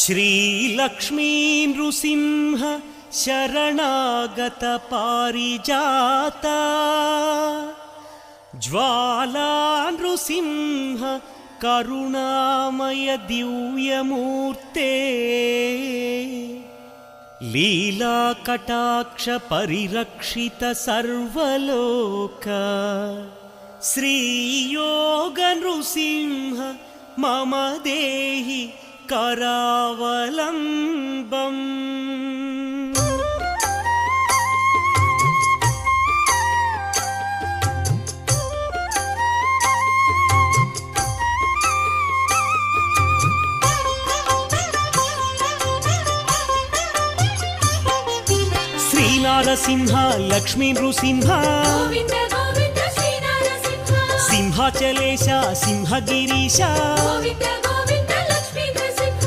श्रीलक्ष्मी नृसिंह शरणागत पारिजाता ज्वाला नृसिंह करुणामय दिव्यमूर्ते लीला कटाक्ष परिरक्षित सर्वलोक श्रीयोग नृसिंह मम देहि करावलम्बम्। श्रीनारसिंह लक्ष्मी नृसिंह सिंहाचलेश सिंहगिरीश